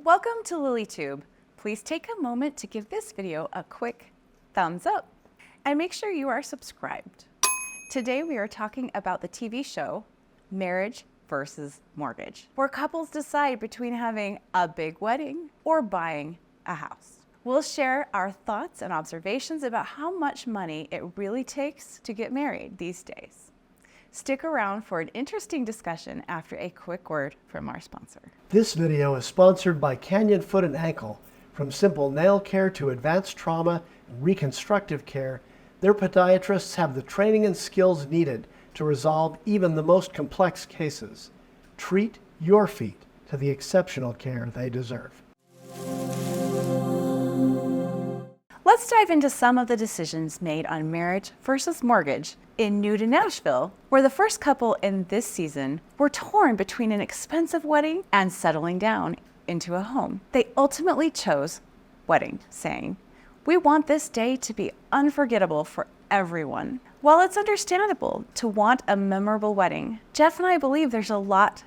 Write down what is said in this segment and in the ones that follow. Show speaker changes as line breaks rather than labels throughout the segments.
Welcome to LilyTube. Please take a moment to give this video a quick thumbs up and make sure you are subscribed. Today we are talking about the TV show Marriage versus Mortgage, where couples decide between having a big wedding or buying a house. We'll share our thoughts and observations about how much money it really takes to get married these days. Stick around for an interesting discussion after a quick word from our sponsor.
This video is sponsored by Canyon Foot and Ankle. From simple nail care to advanced trauma and reconstructive care, their podiatrists have the training and skills needed to resolve even the most complex cases. Treat your feet to the exceptional care they deserve.
Let's dive into some of the decisions made on Marriage versus Mortgage in New to Nashville, where the first couple in this season were torn between an expensive wedding and settling down into a home. They ultimately chose wedding, saying, "We want this day to be unforgettable for everyone." While it's understandable to want a memorable wedding, Jeff and I believe there's a lot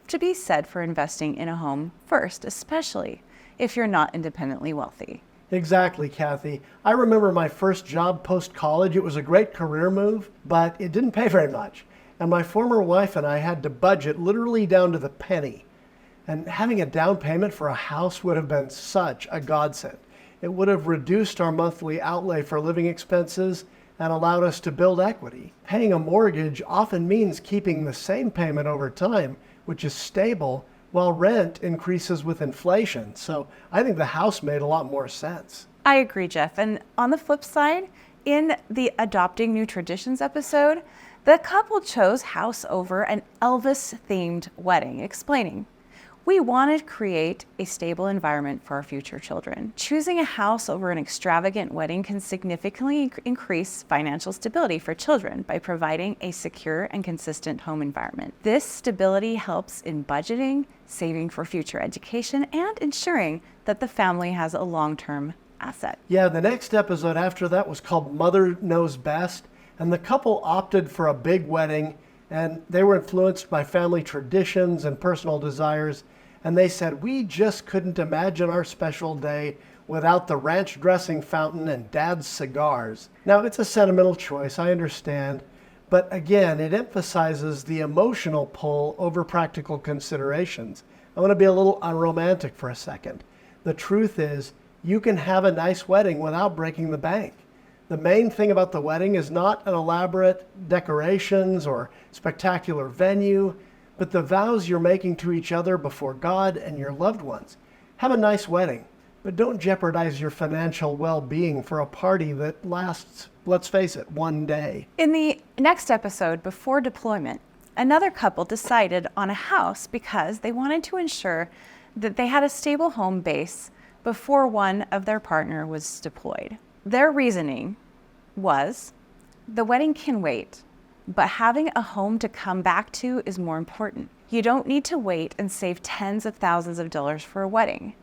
to be said for investing in a home first, especially if you're not independently wealthy.
Exactly, Cathy. I remember my first job post-college. It was a great career move, but it didn't pay very much. And my former wife and I had to budget literally down to the penny. And having a down payment for a house would have been such a godsend. It would have reduced our monthly outlay for living expenses and allowed us to build equity. Paying a mortgage often means keeping the same payment over time, which is stable, while rent increases with inflation. So I think the house made a lot more sense.
I agree, Jeff. And on the flip side, in the Adopting New Traditions episode, the couple chose house over an Elvis-themed wedding, explaining, "We wanted to create a stable environment for our future children. Choosing a house over an extravagant wedding can significantly increase financial stability for children by providing a secure and consistent home environment. This stability helps in budgeting, saving for future education, and ensuring that the family has a long-term asset."
Yeah, the next episode after that was called Mother Knows Best, and the couple opted for a big wedding, and they were influenced by family traditions and personal desires. And they said, "We just couldn't imagine our special day without the ranch dressing fountain and Dad's cigars." Now, it's a sentimental choice, I understand. But again, it emphasizes the emotional pull over practical considerations. I want to be a little unromantic for a second. The truth is, you can have a nice wedding without breaking the bank. The main thing about the wedding is not an elaborate decorations or spectacular venue, but the vows you're making to each other before God and your loved ones. Have a nice wedding, but don't jeopardize your financial well-being for a party that lasts, let's face it, one day.
In the next episode, Before Deployment, another couple decided on a house because they wanted to ensure that they had a stable home base before one of their partner was deployed. Their reasoning was, the wedding can wait, but having a home to come back to is more important. You don't need to wait and save tens of thousands of dollars for a wedding.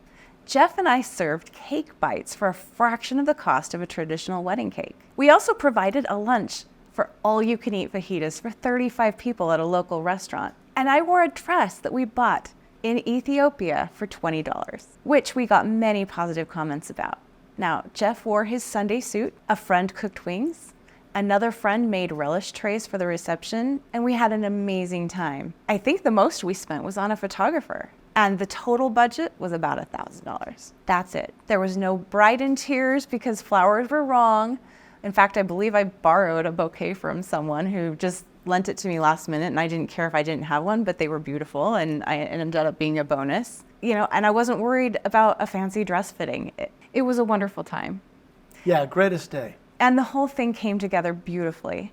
Jeff and I served cake bites for a fraction of the cost of a traditional wedding cake. We also provided a lunch for all-you-can-eat fajitas for 35 people at a local restaurant. And I wore a dress that we bought in Ethiopia for $20, which we got many positive comments about. Now, Jeff wore his Sunday suit, a friend cooked wings, another friend made relish trays for the reception, and we had an amazing time. I think the most we spent was on a photographer, and the total budget was about $1,000. That's it. There was no bride in tears because flowers were wrong. In fact, I believe I borrowed a bouquet from someone who just lent it to me last minute, and I didn't care if I didn't have one, but they were beautiful, and it ended up being a bonus. And I wasn't worried about a fancy dress fitting. It was a wonderful time.
Yeah, greatest day.
And the whole thing came together beautifully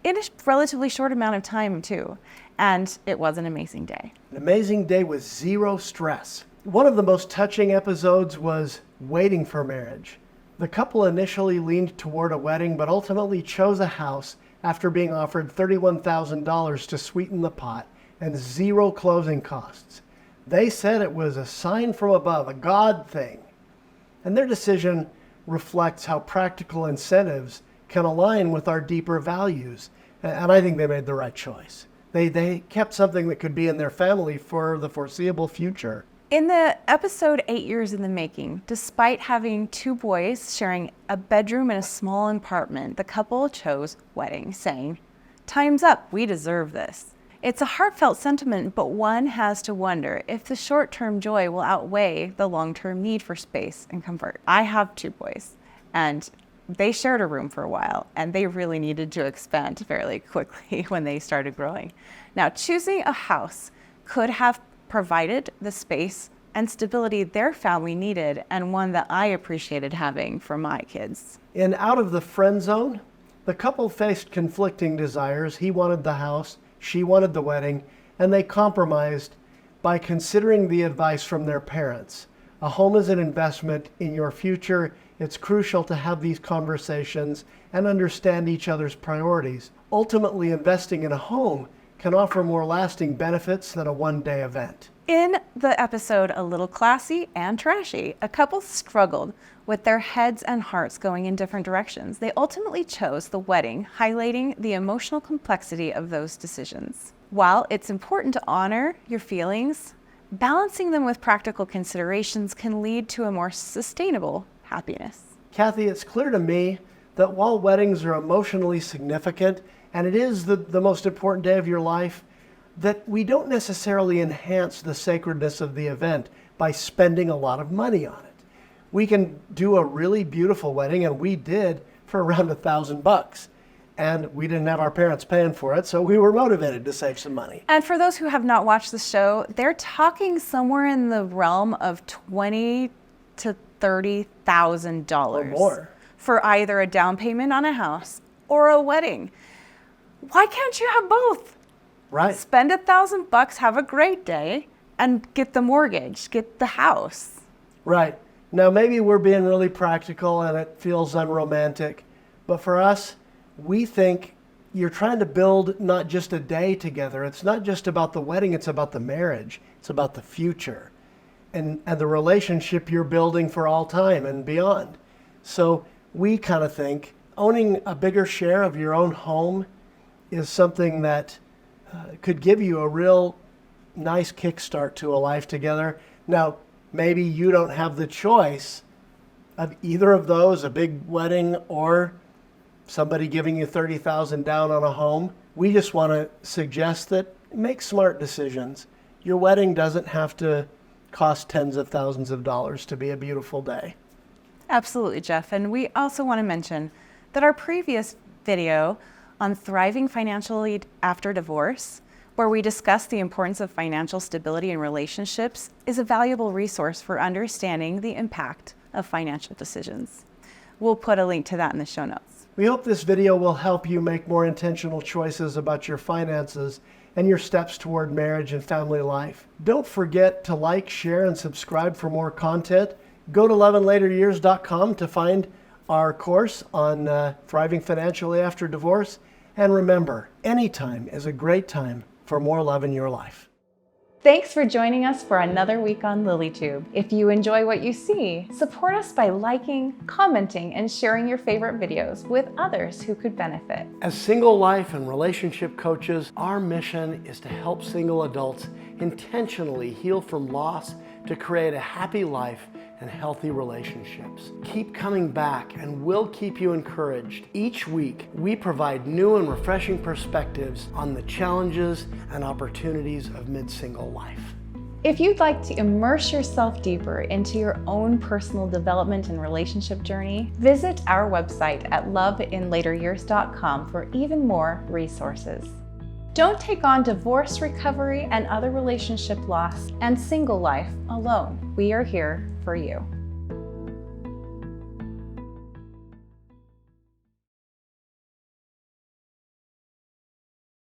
in a relatively short amount of time, too. And it was an amazing day.
An amazing day with zero stress. One of the most touching episodes was Waiting for Marriage. The couple initially leaned toward a wedding, but ultimately chose a house after being offered $31,000 to sweeten the pot and zero closing costs. They said it was a sign from above, a God thing. And their decision reflects how practical incentives can align with our deeper values. And I think they made the right choice. They kept something that could be in their family for the foreseeable future.
In the episode 8 Years in the Making, despite having 2 boys sharing a bedroom in a small apartment, the couple chose wedding, saying, "Time's up, we deserve this." It's a heartfelt sentiment, but one has to wonder if the short-term joy will outweigh the long-term need for space and comfort. I have 2 boys, and they shared a room for a while, and they really needed to expand fairly quickly when they started growing. Now, choosing a house could have provided the space and stability their family needed, and one that I appreciated having for my kids.
In Out of the Friend Zone, the couple faced conflicting desires. He wanted the house, she wanted the wedding, and they compromised by considering the advice from their parents. A home is an investment in your future. It's crucial to have these conversations and understand each other's priorities. Ultimately, investing in a home can offer more lasting benefits than a one-day event.
In the episode A Little Classy and Trashy, a couple struggled with their heads and hearts going in different directions. They ultimately chose the wedding, highlighting the emotional complexity of those decisions. While it's important to honor your feelings, balancing them with practical considerations can lead to a more sustainable happiness.
Cathy, it's clear to me that while weddings are emotionally significant, and it is the most important day of your life, that we don't necessarily enhance the sacredness of the event by spending a lot of money on it. We can do a really beautiful wedding, and we did, for around $1,000. And we didn't have our parents paying for it, so we were motivated to save some money.
And for those who have not watched the show, they're talking somewhere in the realm of $20,000 to $30,000
or more
for either a down payment on a house or a wedding. Why can't you have both?
Right.
Spend $1,000, have a great day, and get the mortgage, get the house.
Right. Now, maybe we're being really practical and it feels unromantic, but for us, we think you're trying to build not just a day together. It's not just about the wedding, it's about the marriage. It's about the future and the relationship you're building for all time and beyond. So we kind of think owning a bigger share of your own home is something that could give you a real nice kickstart to a life together. Now, maybe you don't have the choice of either of those, a big wedding or somebody giving you $30,000 down on a home. We just want to suggest that make smart decisions. Your wedding doesn't have to cost tens of thousands of dollars to be a beautiful day.
Absolutely, Jeff. And we also want to mention that our previous video on thriving financially after divorce, where we discuss the importance of financial stability in relationships, is a valuable resource for understanding the impact of financial decisions. We'll put a link to that in the show notes.
We hope this video will help you make more intentional choices about your finances and your steps toward marriage and family life. Don't forget to like, share, and subscribe for more content. Go to loveandlateryears.com to find our course on thriving financially after divorce. And remember, anytime is a great time for more love in your life.
Thanks for joining us for another week on LilyTube. If you enjoy what you see, support us by liking, commenting, and sharing your favorite videos with others who could benefit.
As single life and relationship coaches, our mission is to help single adults intentionally heal from loss to create a happy life and healthy relationships. Keep coming back and we'll keep you encouraged. Each week, we provide new and refreshing perspectives on the challenges and opportunities of mid-single life.
If you'd like to immerse yourself deeper into your own personal development and relationship journey, visit our website at loveandlateryears.com for even more resources. Don't take on divorce recovery and other relationship loss and single life alone. We are here for you.